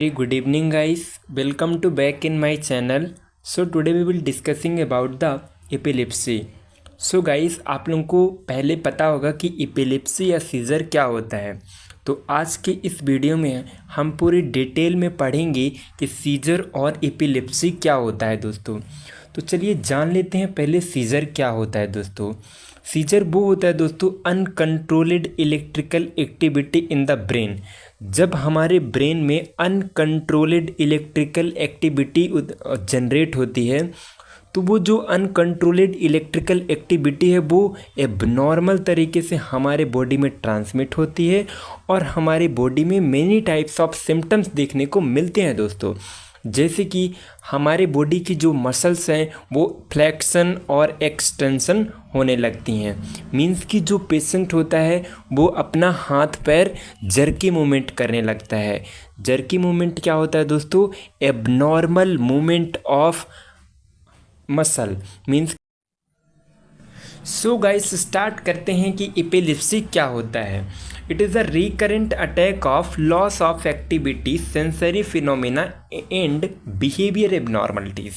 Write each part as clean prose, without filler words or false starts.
Hey, good evening guys. Welcome to back in my channel. So today we will discussing about the epilepsy. So guys, आप लोगों को पहले पता होगा कि epilepsy या सीजर क्या होता है। तो आज के इस वीडियो में हम पूरी डिटेल में पढ़ेंगे कि सीजर और epilepsy क्या होता है दोस्तों। तो चलिए जान लेते हैं पहले सीजर क्या होता है दोस्तों। सीजर वो होता है दोस्तों uncontrolled electrical activity in the brain. जब हमारे ब्रेन में अनकंट्रोल्ड इलेक्ट्रिकल एक्टिविटी जनरेट होती है तो वो जो अनकंट्रोल्ड इलेक्ट्रिकल एक्टिविटी है वो एबनॉर्मल तरीके से हमारे बॉडी में ट्रांसमिट होती है और हमारे बॉडी में मेनी टाइप्स ऑफ सिम्टम्स देखने को मिलते हैं दोस्तों। जैसे कि हमारे बॉडी की जो मसल्स हैं वो फ्लेक्शन और एक्सटेंशन होने लगती हैं। मींस कि जो पेशेंट होता है वो अपना हाथ पैर जर्की मूवमेंट करने लगता है। जर्की मूवमेंट क्या होता है दोस्तों? Abnormal movement of muscle means. So guys start करते हैं कि एपिलेप्सी क्या होता है। It is a recurrent attack of loss of activity sensory phenomena and behaviour abnormalities.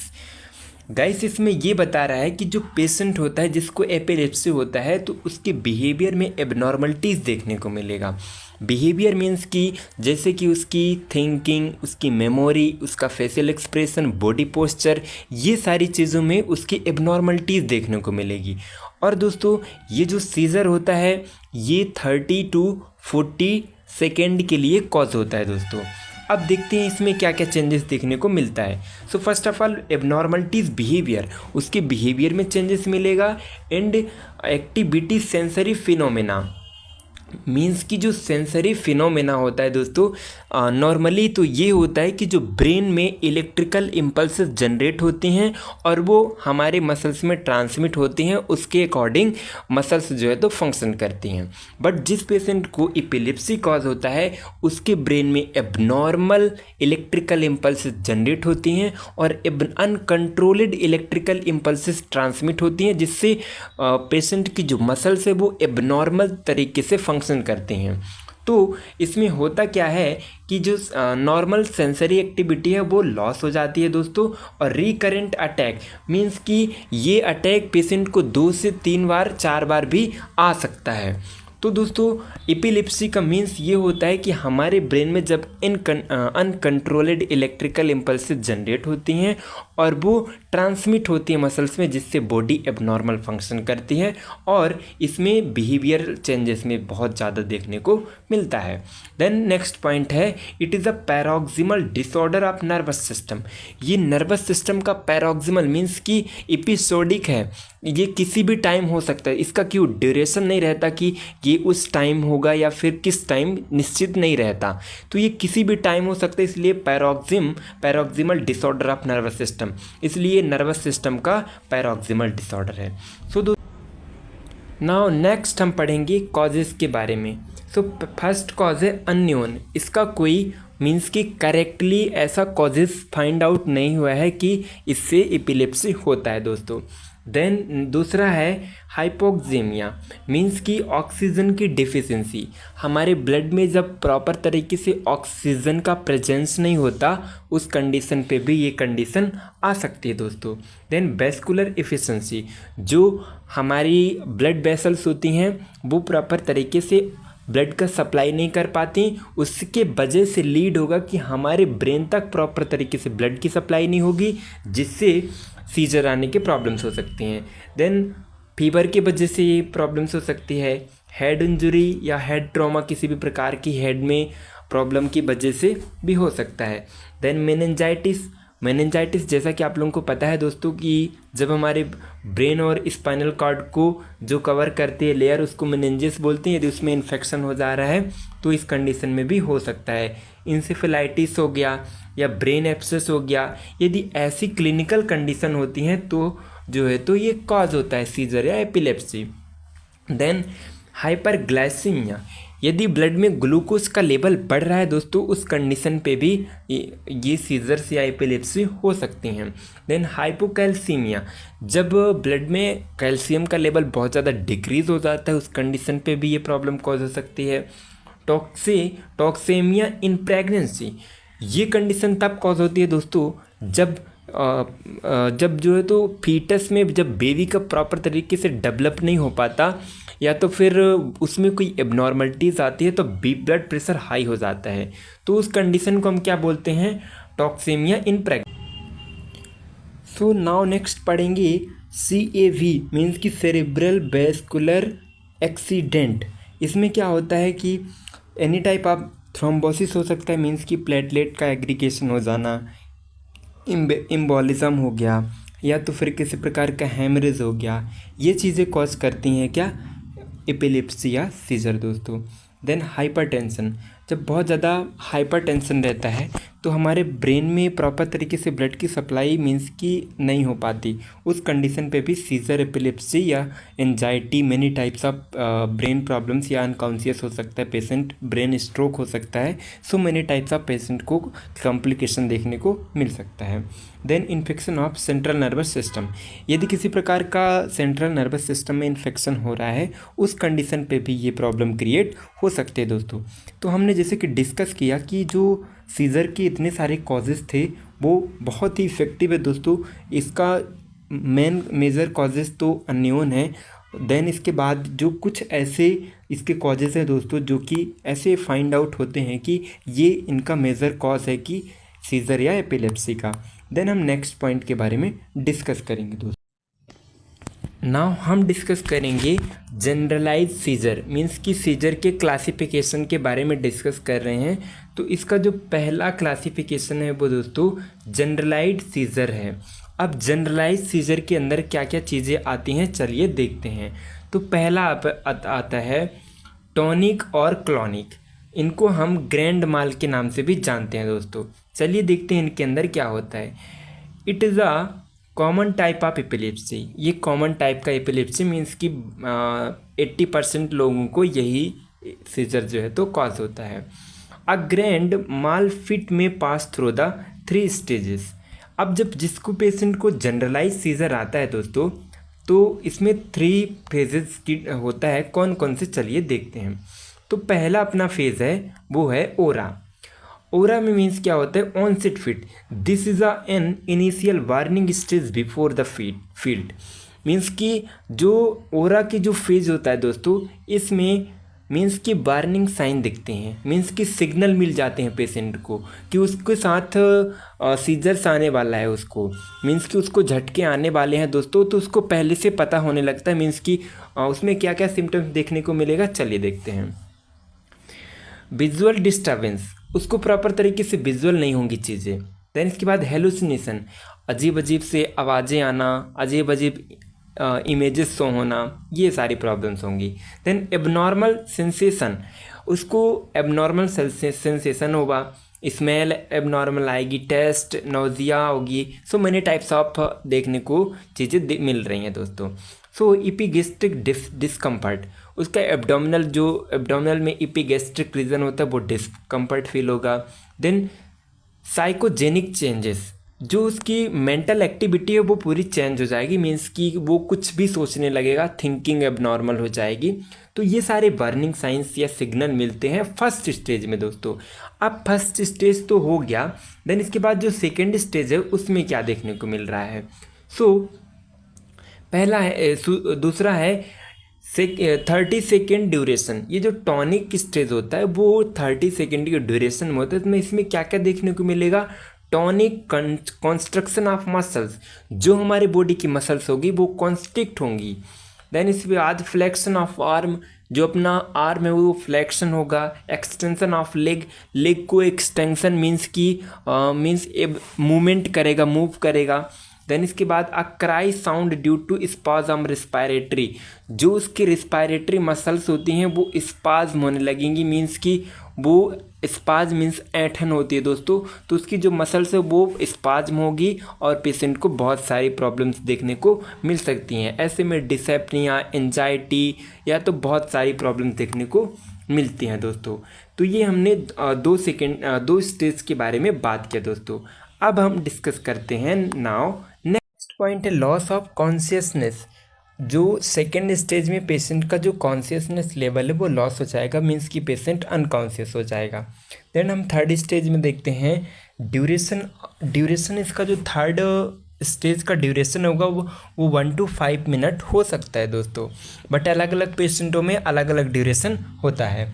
Guys इसमें ये बता रहा है कि जो पेशेंट होता है जिसको एपिलेप्सी होता है तो उसके बिहेवियर में एबनॉर्मलिटीज़ देखने को मिलेगा। बिहेवियर मीन्स कि जैसे कि उसकी थिंकिंग, उसकी मेमोरी, उसका फेशियल एक्सप्रेशन, बॉडी पोस्चर, ये सारी चीज़ों में उसकी एबनॉर्मलिटीज़ देखने को मिलेगी। और दोस्तों ये जो सीजर होता है ये 30 to 40 सेकेंड के लिए कॉज होता है दोस्तों। अब देखते हैं इसमें क्या क्या चेंजेस देखने को मिलता है। So first of all abnormalities behaviour, उसके बिहेवियर में चेंजेस मिलेगा। And activity sensory phenomena means कि जो सेंसरी फिनोमेना होता है दोस्तों नॉर्मली तो ये होता है कि जो ब्रेन में इलेक्ट्रिकल इम्पल्सेस जनरेट होते हैं और वो हमारे मसल्स में ट्रांसमिट होती हैं, उसके अकॉर्डिंग मसल्स जो है तो फंक्शन करती हैं। बट जिस पेशेंट को एपिलेप्सी कॉज होता है उसके ब्रेन में एबनॉर्मल इलेक्ट्रिकल इम्पल्सेस जनरेट होती हैं और अनकंट्रोल्ड इलेक्ट्रिकल इम्पल्सेस ट्रांसमिट होती हैं, जिससे पेशेंट की जो मसल्स है वो एबनॉर्मल तरीके से फंक्शन करते हैं। तो इसमें होता क्या है कि जो नॉर्मल सेंसरी एक्टिविटी है वो लॉस हो जाती है दोस्तों। और रिकरेंट अटैक मीन्स कि ये अटैक पेशेंट को 2 से 3 बार 4 बार भी आ सकता है। तो दोस्तों एपिलेप्सी का मीन्स ये होता है कि हमारे ब्रेन में जब अनकंट्रोल्ड इलेक्ट्रिकल इम्पल्सेस जनरेट होती हैं और वो ट्रांसमिट होती है मसल्स में, जिससे बॉडी एबनॉर्मल फंक्शन करती है और इसमें बिहेवियर चेंजेस में बहुत ज़्यादा देखने को मिलता है। देन नेक्स्ट पॉइंट है it is a paroxysmal disorder of nervous system. ये नर्वस सिस्टम का पैरोक्सिमल मीन्स कि एपिसोडिक है, ये किसी भी टाइम हो सकता है। इसका क्यों ड्यूरेशन नहीं रहता कि ये उस टाइम होगा या फिर किस टाइम निश्चित नहीं रहता, तो ये किसी भी टाइम हो सकता है। इसलिए paroxysmal disorder of nervous system, इसलिए नर्वस सिस्टम का पैरोक्सिमल डिसऑर्डर है। सो नाउ नेक्स्ट हम पढ़ेंगे कॉजेज़ के बारे में। सो फर्स्ट कॉज है अननोन। इसका कोई मीन्स कि करेक्टली ऐसा कॉजेज़ फाइंड आउट नहीं हुआ है कि इससे एपिलेप्सी होता है दोस्तों। देन दूसरा है हाइपोक्सेमिया मीन्स कि ऑक्सीजन की डिफिशिएंसी। हमारे ब्लड में जब प्रॉपर तरीके से ऑक्सीजन का प्रेजेंस नहीं होता उस कंडीशन पे भी ये कंडीशन आ सकती है दोस्तों। देन वेस्कुलर एफिशिएंसी, जो हमारी ब्लड वेसल्स होती हैं वो प्रॉपर तरीके से ब्लड का सप्लाई नहीं कर पाती, उसके वजह से लीड होगा कि हमारे ब्रेन तक प्रॉपर तरीके से ब्लड की सप्लाई नहीं होगी, जिससे सीजर आने के प्रॉब्लम्स हो सकती हैं। देन फीवर की वजह से ये प्रॉब्लम्स हो सकती है। हेड इंजरी या हेड ट्रॉमा किसी भी प्रकार की हेड में प्रॉब्लम की वजह से भी हो सकता है। देन मेनिंजाइटिस जैसा कि आप लोगों को पता है दोस्तों कि जब हमारे ब्रेन और स्पाइनल कॉर्ड को जो कवर करती है लेयर उसको मेनिंजेस बोलते हैं। यदि उसमें इन्फेक्शन हो जा रहा है तो इस कंडीशन में भी हो सकता है। इंसेफेलाइटिस हो गया या ब्रेन एब्सेस हो गया, यदि ऐसी क्लिनिकल कंडीशन होती हैं तो जो है तो ये कॉज होता है सीजर या एपिलेप्सी। देन हाइपरग्लाइसीमिया, यदि ब्लड में ग्लूकोज का लेवल बढ़ रहा है दोस्तों उस कंडीशन पे भी ये सीजर्स या एपिलेप्सी हो सकती हैं। देन हाइपोकैल्सीमिया, जब ब्लड में कैल्शियम का लेवल बहुत ज़्यादा डिक्रीज हो जाता है उस कंडीशन पे भी ये प्रॉब्लम कॉज हो सकती है। टॉक्सेमिया इन प्रेगनेंसी, ये कंडीशन तब कॉज होती है दोस्तों जब जो है तो फीटस में जब बेबी का प्रॉपर तरीके से डेवलप नहीं हो पाता, या तो फिर उसमें कोई एबनॉर्मलिटीज़ आती है, तो ब्लड प्रेशर हाई हो जाता है। तो उस कंडीशन को हम क्या बोलते हैं, टॉक्सेमिया इन प्रेग्नेंसी। सो नाउ नेक्स्ट पढ़ेंगे CAV मीन्स कि सेरेब्रल वेस्कुलर एक्सीडेंट। इसमें क्या होता है कि एनी टाइप ऑफ थ्रोम्बोसिस हो सकता है, मीन्स कि प्लेटलेट का एग्रीगेशन हो जाना, इम्बोलिज्म हो गया, या तो फिर किसी प्रकार का हेमरेज हो गया। ये चीज़ें कॉज करती हैं क्या, एपिलेप्सी या सीजर दोस्तों। देन हाइपरटेंशन, जब बहुत ज़्यादा हाइपरटेंशन रहता है तो हमारे ब्रेन में प्रॉपर तरीके से ब्लड की सप्लाई मीन्स की नहीं हो पाती। उस कंडीशन पे भी सीजर, एपिलेप्सी या anxiety, many types of brain problems या अनकॉन्शियस हो सकता है पेशेंट, ब्रेन स्ट्रोक हो सकता है। So many types of patient को कॉम्प्लिकेशन देखने को मिल सकता है। Then infection of central nervous system, यदि किसी प्रकार का सेंट्रल नर्वस सिस्टम में इन्फेक्शन हो रहा है, उस कंडीशन पे भी ये प्रॉब्लम क्रिएट हो सकते हैं दोस्तों। तो हमने जैसे कि डिस्कस किया कि जो सीज़र के इतने सारे कॉजेज़ थे वो बहुत ही इफ़ेक्टिव है दोस्तों। इसका मेन मेजर कॉजेज़ तो अननोन है। देन इसके बाद जो कुछ ऐसे इसके कॉजेज़ हैं दोस्तों जो कि ऐसे फाइंड आउट होते हैं कि ये इनका मेजर कॉज है कि सीज़र या एपिलेप्सी का। देन हम नेक्स्ट पॉइंट के बारे में डिस्कस करेंगे दोस्तों। नाउ हम डिस्कस करेंगे जनरलाइज सीजर, मीन्स कि सीजर के क्लासिफिकेशन के बारे में डिस्कस कर रहे हैं। तो इसका जो पहला क्लासिफिकेशन है वो दोस्तों जनरलाइज सीजर है। अब जनरलाइज सीजर के अंदर क्या क्या चीज़ें आती हैं चलिए देखते हैं। तो पहला आता है टॉनिक और क्लॉनिक, इनको हम ग्रैंड माल के नाम से भी जानते हैं दोस्तों। चलिए देखते हैं इनके अंदर क्या होता है। It is a common type of epilepsy, ये कॉमन टाइप का एपिलेप्सी मीन्स कि 80% लोगों को यही सीजर जो है तो कॉज होता है। अ ग्रैंड माल फिट में पास थ्रू द 3 स्टेजेस। अब जब जिसको पेशेंट को जनरलाइज सीजर आता है दोस्तों, तो इसमें 3 फेजेस की होता है। कौन कौन से चलिए देखते हैं। तो पहला अपना फेज़ है वो है ओरा। ओरा में मीन्स क्या होता है, onset fit. This is an initial warning stage before the field. Means कि जो ओरा की जो फेज होता है दोस्तों, इसमें मीन्स कि वार्निंग साइन दिखते हैं, मीन्स कि सिग्नल मिल जाते हैं पेशेंट को कि उसके साथ सीजर्स आने वाला है, उसको मीन्स कि उसको झटके आने वाले हैं दोस्तों। तो उसको पहले से पता होने लगता है, मीन्स कि उसमें क्या क्या सिम्टम्स देखने को मिलेगा चलिए देखते हैं। विजुअल डिस्टर्बेंस, उसको प्रॉपर तरीके से विजुअल नहीं होंगी चीज़ें। देन इसके बाद हेलुसिनेशन, अजीब अजीब से आवाज़ें आना, अजीब अजीब इमेजेस शो होना, ये सारी प्रॉब्लम्स होंगी। देन एबनॉर्मल सेंसेशन, उसको एबनॉर्मल सेंसेशन होगा, स्मेल एबनॉर्मल आएगी, टेस्ट नोजिया होगी। सो मैनी टाइप्स ऑफ देखने को चीज़ें मिल रही हैं दोस्तों। सो इपीगैस्ट्रिक डिस्कम्फर्ट, उसका एब्डोमिनल में इपीगैस्ट्रिक रीजन होता है वो डिस्कम्फर्ट फील होगा। देन साइकोजेनिक चेंजेस, जो उसकी मेंटल एक्टिविटी है वो पूरी चेंज हो जाएगी, मीन्स कि वो कुछ भी सोचने लगेगा, थिंकिंग एबनॉर्मल हो जाएगी। तो ये सारे वार्निंग साइंस या सिग्नल मिलते हैं फर्स्ट स्टेज में दोस्तों। अब फर्स्ट स्टेज तो हो गया, देन इसके बाद जो सेकेंड स्टेज है उसमें क्या देखने को मिल रहा है। पहला है दूसरा है 30 सेकेंड ड्यूरेशन। ये जो टॉनिक स्टेज होता है वो 30 सेकेंड की ड्यूरेशन में होता है। तो इसमें क्या क्या देखने को मिलेगा, टॉनिक कंस्ट्रक्शन ऑफ मसल्स, जो हमारे बॉडी की मसल्स होगी वो कॉन्स्ट्रिक्ट होंगी। देन इसके बाद फ्लेक्शन ऑफ आर्म, जो अपना आर्म है वो फ्लेक्शन होगा। एक्सटेंशन ऑफ लेग को एक्सटेंशन मीन्स की मूवमेंट करेगा, मूव करेगा। देन इसके बाद a cry sound due to spasm respiratory, जो उसकी रेस्पायरेटरी मसल्स होती हैं वो स्पाज्म होने लगेंगी, मीन्स कि वो स्पाज्म मीन्स ऐंठन होती है दोस्तों। तो उसकी जो मसल्स है वो स्पाज्म होगी और पेशेंट को बहुत सारी प्रॉब्लम्स देखने को मिल सकती हैं। ऐसे में डिसेप्निया, एंजाइटी या तो बहुत सारी प्रॉब्लम्स देखने को मिलती हैं दोस्तों। तो ये हमने 2 स्टेज के बारे में बात किया दोस्तों। अब हम डिस्कस करते हैं नाउ नेक्स्ट पॉइंट है लॉस ऑफ कॉन्शियसनेस। जो सेकेंड स्टेज में पेशेंट का जो कॉन्शियसनेस लेवल है वो लॉस हो जाएगा, मीन्स कि पेशेंट अनकॉन्शियस हो जाएगा। देन हम थर्ड स्टेज में देखते हैं ड्यूरेशन इसका जो थर्ड स्टेज का ड्यूरेशन होगा वो 1 to 5 मिनट हो सकता है दोस्तों, बट अलग अलग पेशेंटों में अलग अलग ड्यूरेशन होता है।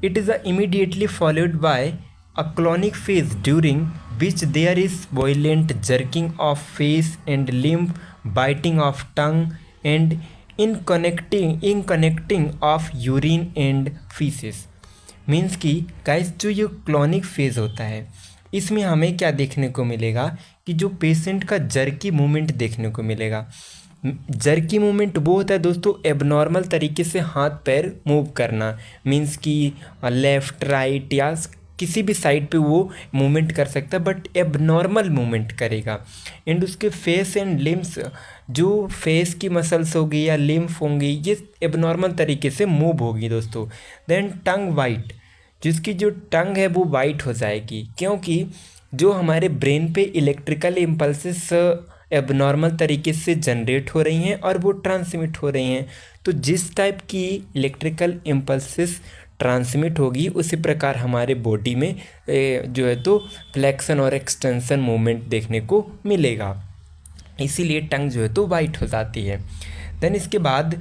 It is immediately followed by a clonic phase during which there is violent jerking of face and limb, biting of tongue and in connecting of urine and feces। Means कि guys जो ये clonic phase होता है इसमें हमें क्या देखने को मिलेगा कि जो पेशेंट का जर्की मूवमेंट देखने को मिलेगा। जर्की मूवमेंट वो होता है दोस्तों एबनॉर्मल तरीके से हाथ पैर मूव करना, मीन्स कि लेफ़्ट राइट या किसी भी साइड पे वो मूवमेंट कर सकता है, बट एबनॉर्मल मूवमेंट करेगा। एंड उसके फेस एंड लिम्स, जो फेस की मसल्स होगी या लिम्फ होंगी ये एबनॉर्मल तरीके से मूव होगी दोस्तों। देन टंग वाइट, जिसकी जो टंग है वो वाइट हो जाएगी, क्योंकि जो हमारे ब्रेन पे इलेक्ट्रिकल इम्पल्सेस एबनॉर्मल तरीके से जनरेट हो रही हैं और वो ट्रांसमिट हो रही हैं। तो जिस टाइप की इलेक्ट्रिकल इम्पल्सेस ट्रांसमिट होगी उसी प्रकार हमारे बॉडी में जो है तो फ्लेक्शन और एक्सटेंशन मूवमेंट देखने को मिलेगा, इसीलिए टंग जो है तो वाइट हो जाती है। देन इसके बाद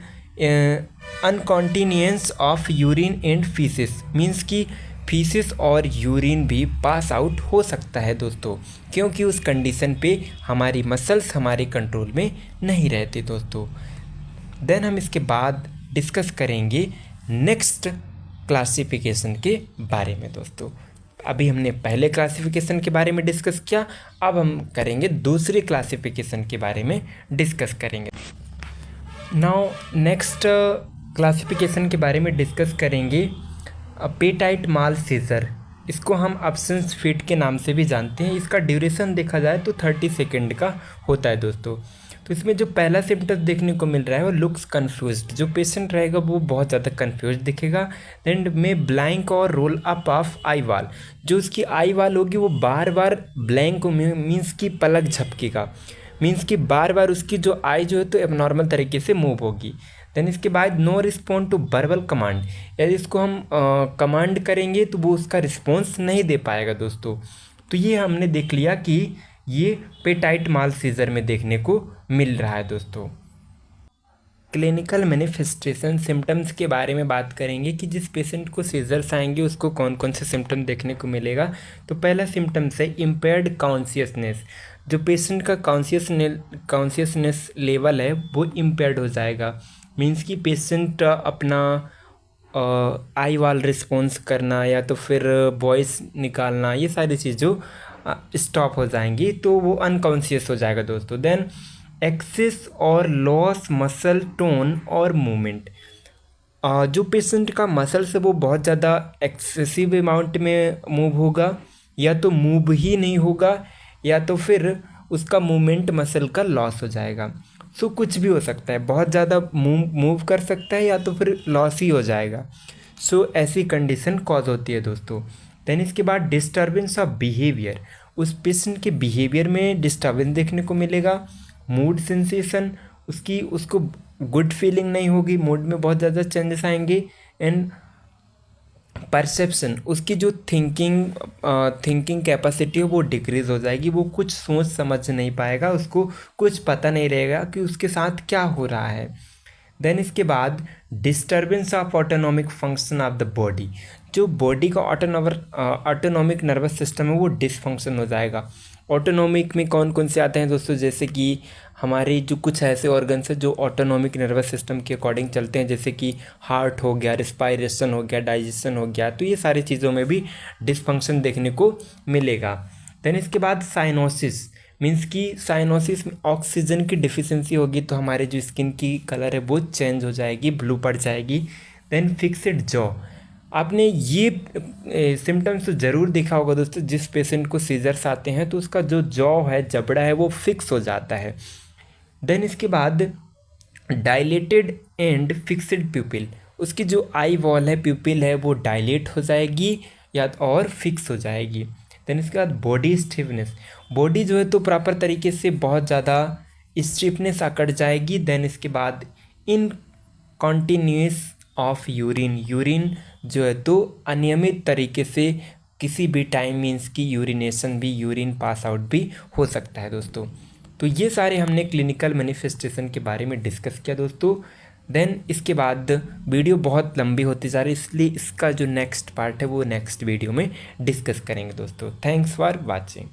incontinence of urine and faeces, means कि फीसिस और यूरिन भी पास आउट हो सकता है दोस्तों, क्योंकि उस कंडीशन पे हमारी मसल्स हमारे कंट्रोल में नहीं रहती दोस्तों। देन हम इसके बाद डिस्कस करेंगे नेक्स्ट क्लासिफिकेशन के बारे में दोस्तों। अभी हमने पहले क्लासिफिकेशन के बारे में डिस्कस किया, अब हम करेंगे दूसरे क्लासिफिकेशन के बारे में डिस्कस करेंगे। नाउ नेक्स्ट क्लासिफिकेशन के बारे में डिस्कस करेंगे पेटाइट माल सीजर। इसको हम अब्सेंस फिट के नाम से भी जानते हैं। इसका ड्यूरेशन देखा जाए तो 30 सेकेंड का होता है दोस्तों। तो इसमें जो पहला सिम्टम्स देखने को मिल रहा है वो लुक्स कन्फ्यूज्ड, जो पेशेंट रहेगा वो बहुत ज़्यादा कन्फ्यूज दिखेगा। एंड में ब्लैंक और रोल अप ऑफ आई वाल, जो उसकी आई वाल होगी वो बार बार ब्लैंक मीन्स की पलक झपकेगा, मीन्स कि बार बार उसकी जो आई जो है तो एबनॉर्मल तरीके से मूव होगी। देन इसके बाद no respond to verbal command, यदि इसको हम कमांड करेंगे तो वो उसका रिस्पॉन्स नहीं दे पाएगा दोस्तों। तो ये हमने देख लिया कि ये पेटाइट माल सीजर में देखने को मिल रहा है दोस्तों। क्लिनिकल मैनिफेस्टेशन सिम्टम्स के बारे में बात करेंगे कि जिस पेशेंट को सीजर्स आएंगे उसको कौन कौन से सिम्टम देखने को मिलेगा। तो पहला सिम्टम्स है इम्पेयर्ड कॉन्शियसनेस, जो पेशेंट का कॉन्शियसनेस लेवल है वो इम्पेयर्ड हो जाएगा, मीन्स कि पेशेंट अपना आई वाल रिस्पॉन्स करना या तो फिर वॉइस निकालना ये सारी चीज़ों स्टॉप हो जाएंगी, तो वो अनकॉन्शियस हो जाएगा दोस्तों। देन एक्सेस और लॉस मसल टोन और मूवमेंट, जो पेशेंट का मसल्स है वो बहुत ज़्यादा एक्सेसिव अमाउंट में मूव होगा, या तो मूव ही नहीं होगा या तो फिर उसका मूवमेंट मसल का लॉस हो जाएगा। सो कुछ भी हो सकता है, बहुत ज़्यादा मूव कर सकता है या तो फिर लॉस ही हो जाएगा। सो ऐसी कंडीशन कॉज होती है दोस्तों। देन इसके बाद डिस्टर्बेंस ऑफ बिहेवियर, उस पेशेंट के बिहेवियर में डिस्टर्बेंस देखने को मिलेगा। मूड सेंसेशन, उसको गुड फीलिंग नहीं होगी, मूड में बहुत ज़्यादा चेंजेस आएंगे। एंड परसेप्शन, उसकी जो थिंकिंग कैपेसिटी है वो डिक्रीज़ हो जाएगी, वो कुछ सोच समझ नहीं पाएगा, उसको कुछ पता नहीं रहेगा कि उसके साथ क्या हो रहा है। देन इसके बाद disturbance of autonomic function of the body, जो बॉडी का ऑटोनॉमिक नर्वस सिस्टम है वो डिसफंक्शन हो जाएगा। ऑटोनॉमिक में कौन कौन से आते हैं दोस्तों, जैसे कि हमारे जो कुछ ऐसे ऑर्गन्स हैं जो ऑटोनॉमिक नर्वस सिस्टम के अकॉर्डिंग चलते हैं, जैसे कि हार्ट हो गया, रिस्पायरेशन हो गया, डाइजेशन हो गया, तो ये सारी चीज़ों में भी डिसफंक्शन देखने को मिलेगा। देन इसके बाद साइनोसिस, मीन्स कि साइनोसिस में ऑक्सीजन की डिफिशिएंसी होगी तो हमारे जो स्किन की कलर है वो चेंज हो जाएगी, ब्लू पड़ जाएगी। देन फिक्स्ड जॉ, आपने ये सिम्टम्स तो ज़रूर देखा होगा दोस्तों, जिस पेशेंट को सीजर्स आते हैं तो उसका जो जॉ है, जबड़ा है, वो फिक्स हो जाता है। देन इसके बाद डायलेटेड एंड फिक्स्ड प्यूपिल, उसकी जो आई वॉल है, प्यूपिल है, वो डायलेट हो जाएगी या और फिक्स हो जाएगी। देन इसके बाद बॉडी स्टिफनेस, बॉडी जो है तो प्रॉपर तरीके से बहुत ज़्यादा स्टिफनेस अकड़ जाएगी। देन इसके बाद इन कॉन्टिन्यूस ऑफ यूरिन जो है तो अनियमित तरीके से किसी भी टाइम मीन्स की यूरिनेशन भी, यूरिन पास आउट भी हो सकता है दोस्तों। तो ये सारे हमने क्लिनिकल मैनिफेस्टेशन के बारे में डिस्कस किया दोस्तों। देन इसके बाद वीडियो बहुत लंबी होती जा रही है, इसलिए इसका जो नेक्स्ट पार्ट है वो नेक्स्ट वीडियो में डिस्कस करेंगे दोस्तों। Thanks for watching.